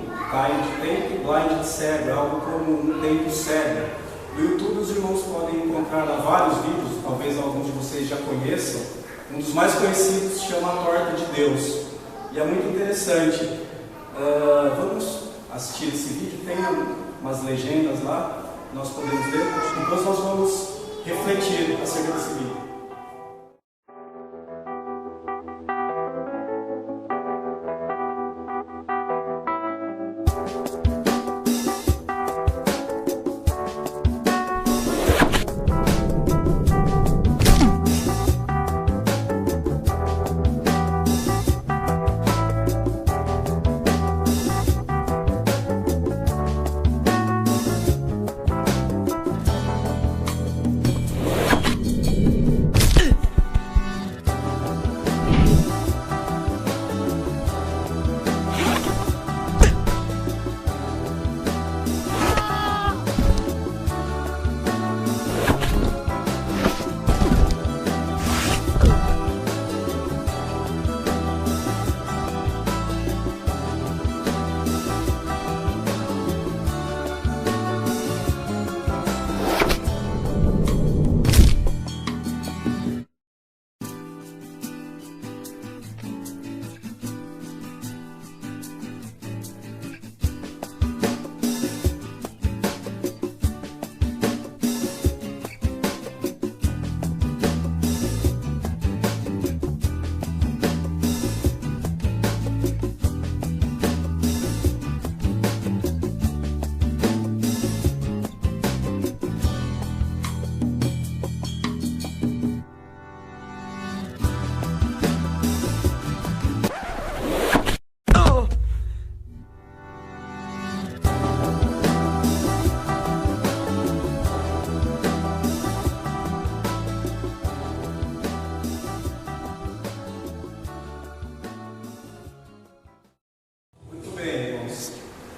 de tempo, blind de cego, é algo como um tempo cego. No YouTube os irmãos podem encontrar vários vídeos, talvez alguns de vocês já conheçam. Um dos mais conhecidos se chama A Torta de Deus. E é muito interessante. Vamos assistir esse vídeo, tem umas legendas lá, nós podemos ver. Depois nós vamos refletir acerca desse vídeo.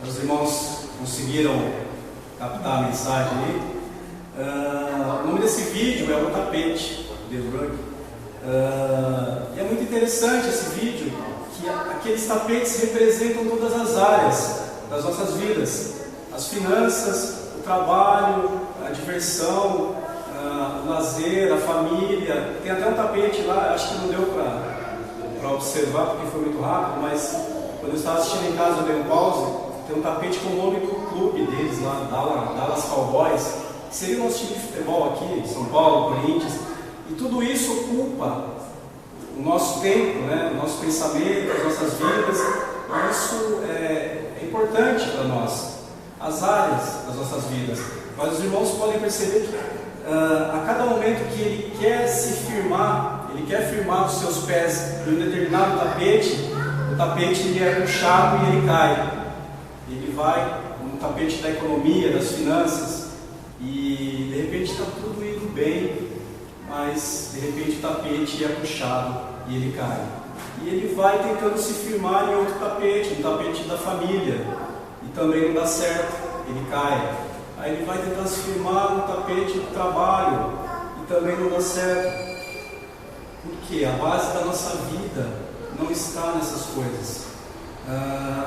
Os irmãos conseguiram captar a mensagem aí. O nome desse vídeo é O Tapete, The Rug. E é muito interessante esse vídeo, que aqueles tapetes representam todas as áreas das nossas vidas. As finanças, o trabalho, a diversão, o lazer, a família. Tem até um tapete lá, acho que não deu para observar porque foi muito rápido, mas quando eu estava assistindo em casa, eu dei um pause. Tem um tapete com o nome do clube deles lá, Dallas Cowboys, que seria o nosso time de futebol aqui, São Paulo, Corinthians. E tudo isso ocupa o nosso tempo, né? O nosso pensamento, as nossas vidas. E isso é importante para nós, as áreas das nossas vidas. Mas os irmãos podem perceber que a cada momento que ele quer se firmar, ele quer firmar os seus pés em um determinado tapete, o tapete ele é puxado e ele cai. Ele vai no tapete da economia, das finanças, e de repente está tudo indo bem, mas de repente o tapete é puxado e ele cai. E ele vai tentando se firmar em outro tapete, no tapete da família, e também não dá certo, ele cai. Aí ele vai tentar se firmar no tapete do trabalho, e também não dá certo. Porque a base da nossa vida não está nessas coisas.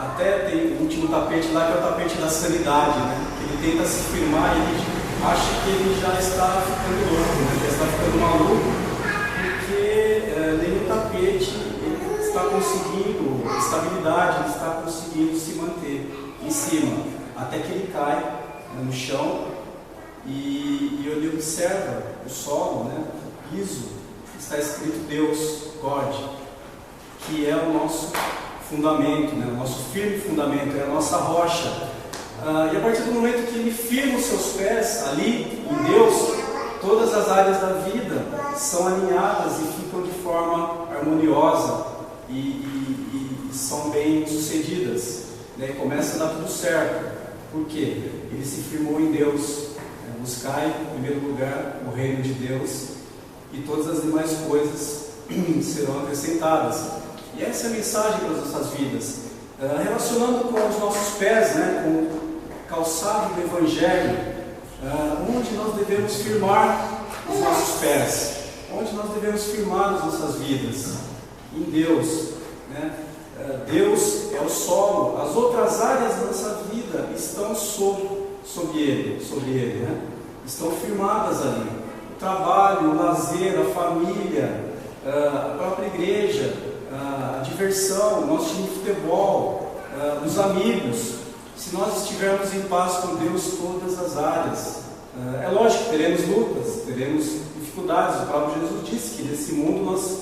Até tem o último tapete lá, que é o tapete da sanidade, né? Ele tenta se firmar e ele acha que ele já está ficando louco, né? Já está ficando maluco, porque nenhum tapete ele está conseguindo estabilidade, ele está conseguindo se manter em cima, até que ele cai no chão e ele observa o solo, né? O piso, está escrito Deus, God, que é o nosso fundamento, né? O nosso firme fundamento, é a nossa rocha. E a partir do momento que ele firma os seus pés ali em Deus, todas as áreas da vida são alinhadas e ficam de forma harmoniosa e são bem sucedidas, né? E começa a dar tudo certo. Por quê? Ele se firmou em Deus, né? Buscar em primeiro lugar o reino de Deus e todas as demais coisas serão acrescentadas. E essa é a mensagem para as nossas vidas, relacionando com os nossos pés, né, com o calçado do Evangelho. onde nós devemos firmar os nossos pés, onde nós devemos firmar as nossas vidas, em Deus, né? Deus é o solo, as outras áreas da nossa vida estão sobre Ele, né? Estão firmadas ali. O trabalho, o lazer, a família, a própria igreja, a diversão, o nosso time de futebol, os amigos. Se nós estivermos em paz com Deus, todas as áreas. É lógico que teremos lutas, teremos dificuldades. O próprio Jesus disse que nesse mundo nós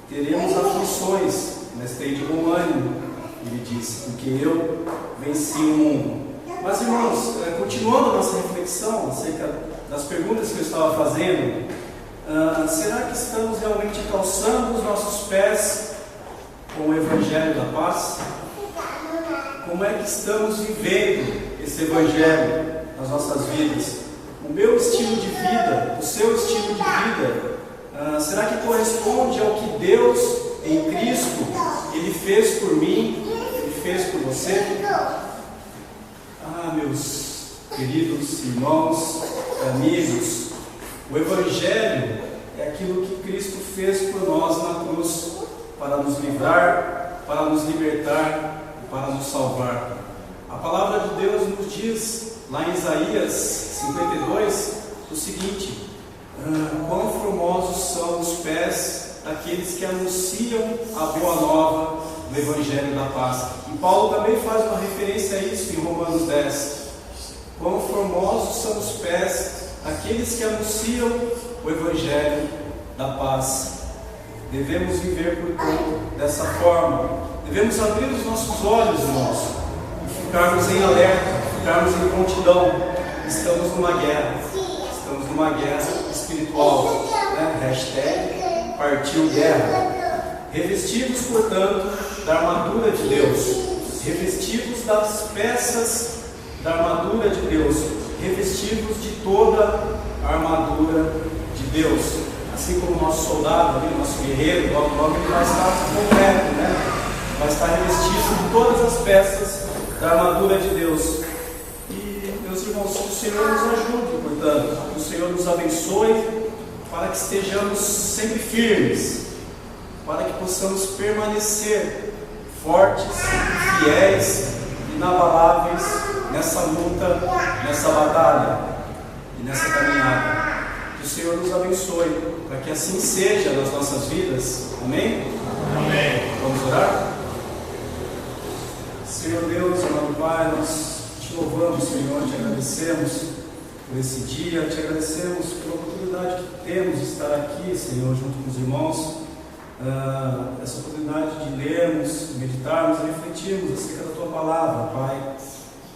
teremos aflições, mas tem de bom ânimo, ele disse, porque eu venci o mundo. Mas, irmãos, continuando a nossa reflexão acerca das perguntas que eu estava fazendo, será que estamos realmente calçando os nossos pés com o Evangelho da Paz? Como é que estamos vivendo esse Evangelho nas nossas vidas? O meu estilo de vida, o seu estilo de vida, será que corresponde ao que Deus em Cristo Ele fez por mim, Ele fez por você? Meus queridos irmãos, amigos, o Evangelho é aquilo que Cristo fez por nós na cruz, para nos livrar, para nos libertar, para nos salvar. A palavra de Deus nos diz, lá em Isaías 52, o seguinte: quão formosos são os pés daqueles que anunciam a boa nova do Evangelho da Paz. E Paulo também faz uma referência a isso em Romanos 10. Quão formosos são os pés daqueles que anunciam o Evangelho da Paz. Devemos viver, portanto, dessa forma. Devemos abrir os nossos olhos, irmãos, e ficarmos em alerta, ficarmos em prontidão. Estamos numa guerra espiritual, né? Hashtag partiu guerra. Revestidos, portanto, da armadura de Deus, revestidos das peças da armadura de Deus, revestidos de toda a armadura de Deus. Assim como o nosso soldado, ali, o nosso guerreiro, logo ele vai estar completo, né? Vai estar revestido de todas as peças da armadura de Deus. E, meus irmãos, que o Senhor nos ajude, portanto, que o Senhor nos abençoe, para que estejamos sempre firmes, para que possamos permanecer fortes, fiéis, inabaláveis nessa luta, nessa batalha e nessa caminhada. Que o Senhor nos abençoe, para que assim seja nas nossas vidas. Amém? Amém. Vamos orar? Senhor Deus, amado Pai, nós te louvamos, Senhor, te agradecemos por esse dia, te agradecemos pela oportunidade que temos de estar aqui, Senhor, junto com os irmãos, essa oportunidade de lermos, meditarmos e refletirmos acerca da Tua Palavra, Pai.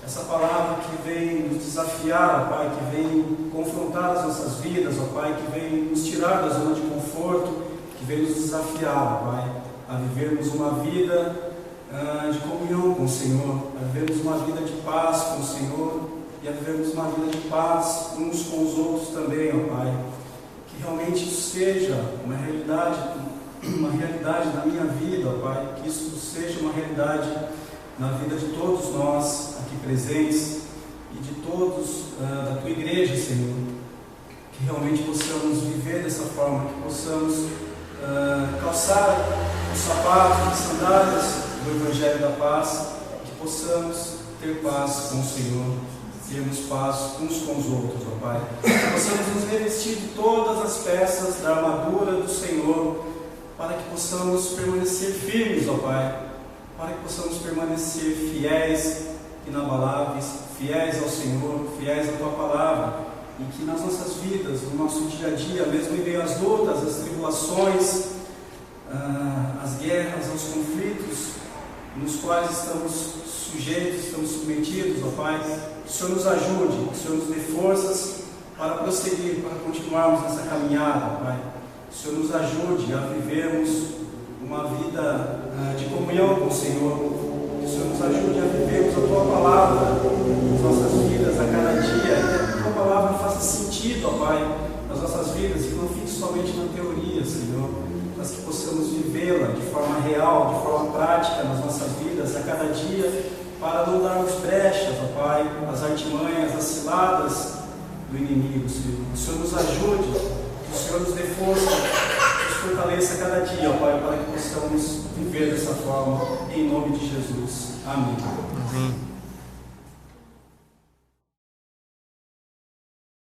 Essa palavra que vem nos desafiar, Pai, que vem confrontar as nossas vidas, ó Pai, que vem nos tirar da zona de conforto, que vem nos desafiar, Pai, a vivermos uma vida de comunhão com o Senhor, a vivermos uma vida de paz com o Senhor e a vivermos uma vida de paz uns com os outros também, ó Pai. Que realmente isso seja uma realidade na minha vida, ó Pai, que isso seja uma realidade na vida de todos nós aqui presentes e de todos da Tua igreja, Senhor. Que realmente possamos viver dessa forma, que possamos calçar os sapatos, as sandálias do Evangelho da Paz, que possamos ter paz com o Senhor, termos paz uns com os outros, ó Pai. Que possamos nos revestir de todas as peças da armadura do Senhor, para que possamos permanecer firmes, ó Pai, para que possamos permanecer fiéis, inabaláveis, fiéis ao Senhor, fiéis à Tua Palavra, e que nas nossas vidas, no nosso dia a dia, mesmo em meio às lutas, às tribulações, às guerras, aos conflitos, nos quais estamos sujeitos, estamos submetidos, ó Pai, que o Senhor nos ajude, que o Senhor nos dê forças para prosseguir, para continuarmos nessa caminhada, ó Pai. Que o Senhor nos ajude a vivermos uma vida de comunhão com o Senhor. Que o Senhor nos ajude a vivermos a Tua Palavra nas nossas vidas a cada dia, que a Tua Palavra faça sentido, ó Pai, nas nossas vidas, e não fique somente na teoria, Senhor, mas que possamos vivê-la de forma real, de forma prática nas nossas vidas a cada dia, para não darmos brechas, ó Pai, às artimanhas, às ciladas do inimigo, Senhor. Que o Senhor nos ajude, que o Senhor nos dê força, nos fortaleça cada dia, Pai, para que possamos viver dessa forma, em nome de Jesus. Amém.